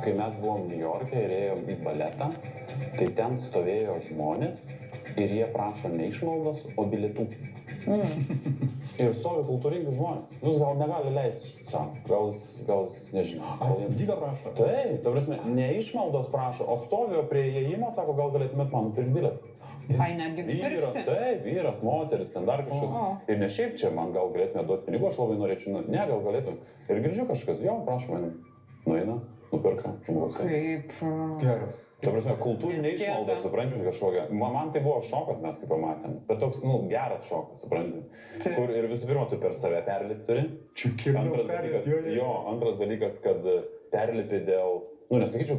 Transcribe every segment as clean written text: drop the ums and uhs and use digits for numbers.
Kai mes buvom Niujorke ir ėjom į baletą, tai ten stovėjo žmonės ir jie prašo ne išmaldos, o bilietų. Ir stovi kultūringi žmonės. Jūs gal negali leisti, sako. Gal nežinau. Dyką prašo? Taip, ta prasme, ne išmaldos prašo, o stovėjo prie įėjimo, sako, gal galėtumėt man pirkti bilietą. Ai, netgi nupirkti? Taip, vyras, moteris, ten dar kažkas. Ir ne šiaip čia, man gal galėtumėt duoti pinigų, aš labai norėčiau, ne, gal galėtum. Ir girdžiu kažkas, jo, prašom, nueina, nupirka žmogus. Kaip... Geras. Ta prasme, kultūrinė išmalda, suprantate, kažkokia. Man tai buvo šokas, mes kaip pamatėm. Bet toks, geras šokas, suprantate. Kur ir visų pirma, tu per save perlipti turi. Čia kiek daug perlipti. Jo, antras dalykas, kad perlipi dėl, nesakyčiau,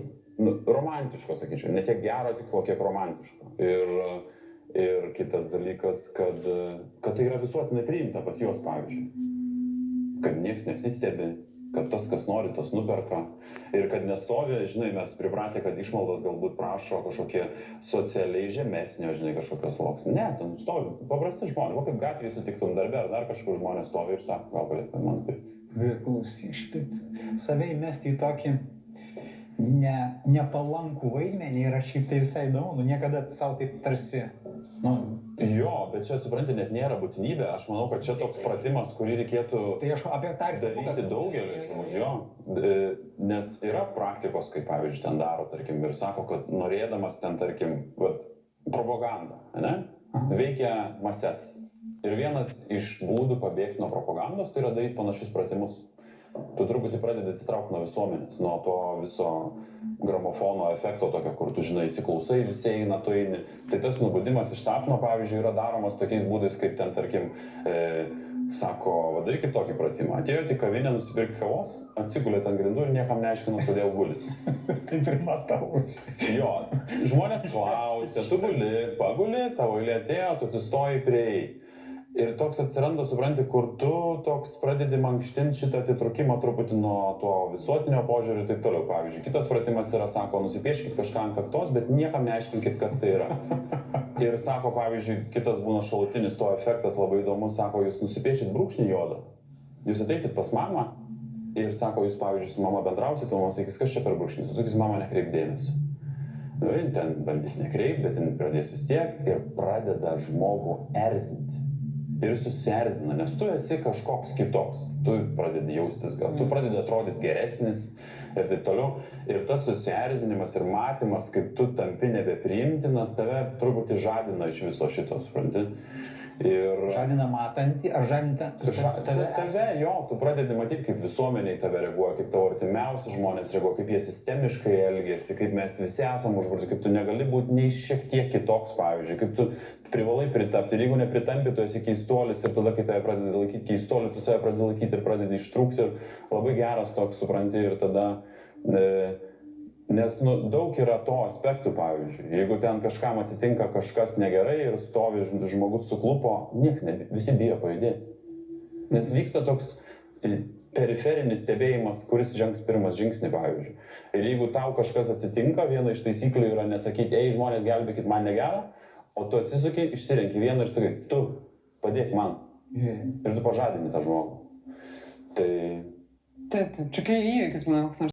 romantiško, sakyčiau. Ne tiek gero tikslo, kiek romantiško. Ir kitas dalykas, kad tai yra visuotinai priimta pas juos, pavyzdžiui. Kad nieks nesistebi. Kad tas, kas nori, tas nuperka. Ir kad nestovi, žinai, mes pripratę, kad išmaldos galbūt prašo kažkokie socialiai žemesnio, žinai, kažkokios sluoksnių. Ne, ten stovi paprasti žmonės. O kaip gatvėje sutiktum darbę, ar dar kažkur žmonės stovi ir sako, gal galėtume man pirkti. Bet klausyk, šitaip save įmesti į tokį nepalankų vaidmenį yra šiaip tai visai įdomu. Niekada savo taip tarsi... Jo, bet čia, supranti, net nėra būtinybė. Aš manau, kad čia toks pratimas, kurį reikėtų daryti daugeliu. Jo, nes yra praktikos, kaip pavyzdžiui, ten daro, tarkim, ir sako, kad norėdamas ten, tarkim, propaganda, ne? Veikia mases. Ir vienas iš būdų pabėgti nuo propagandos, tai yra daryti panašius pratimus. Tu truputį pradedi atsitraukti nuo visuomenės, nuo to viso gramofono efekto tokio, kur tu, žinai, įsiklausai, visi eina, tu eini. Tai tas nubudimas iš sapno, pavyzdžiui, yra daromas tokiais būdais, kaip ten, tarkim, sako, darykit tokį pratimą. Atėjote į kavinę, nusipirkti kavos, atsigulėt ant grindų ir niekam neaiškina, kodėl gulit. Taip ir matau. Jo, žmonės klausia, tu paguli, tavo eilė atėjo, tu atsistoji prieėjai. Ir toks atsiranda, supranti, kur tu toks pradedi mankštinti šitą atitrūkimą truputį nuo to visuotinio požiūrį ir taip toliau. Pavyzdžiui, kitas pratimas yra, sako, nusipieškit kažką ant kaktos, bet niekam neaiškinkit, kas tai yra. Ir sako, pavyzdžiui, kitas būna šalutinis to efektas labai įdomus, sako, jūs nusipiešit brūkšnį juodą, jūs ateisit pas mamą ir sako, jūs, pavyzdžiui, su mama bendrausit, o mama sakys, kas čia per brūkšnį, sakys, mama nekreip dėmesio. Ir ten bandys nekreip, bet ten pradės vis tiek ir pradeda žmogų erzinti. Ir susierzina, nes tu esi kažkoks kitoks, tu pradedi jaustis, gal tu pradedi atrodyti geresnis ir taip toliau. Ir tas susierzinimas ir matymas, kaip tu tampi nebepriimtinas, tave truputį žadina iš viso šito, supranti. Ir... Žadina matantį, ar žadina tave, jo, tu pradedi matyti, kaip visuomeniai tave reaguoja, kaip tavo artimiausi žmonės reaguoja, kaip jie sistemiškai elgiasi, kaip mes visi esame užburti, kaip tu negali būti nei šiek tiek kitoks, pavyzdžiui, kaip tu privalai pritapti. Ir jeigu nepritampi, tu esi keistuolis ir tada, kai tave pradedi laikyti keistuoliu, tu save pradedi laikyti ir pradedi ištrūkti ir labai geras toks, supranti, ir tada... Nes daug yra to aspektų, pavyzdžiui. Jeigu ten kažkam atsitinka kažkas negerai ir stovi žmogus suklupo, visi bijo pajudėti. Nes vyksta toks periferinis stebėjimas, kuris žengs pirmas žingsnį, pavyzdžiui. Ir jeigu tau kažkas atsitinka, viena iš taisyklių yra nesakyti, ei, žmonės, gelbėkit, man negera, o tu atsisuki, išsirenki vieną ir sakai, tu padėk man. Ir tu pažadini tą žmogų. Tai... Taip, čia kai įvykis būna koks nors.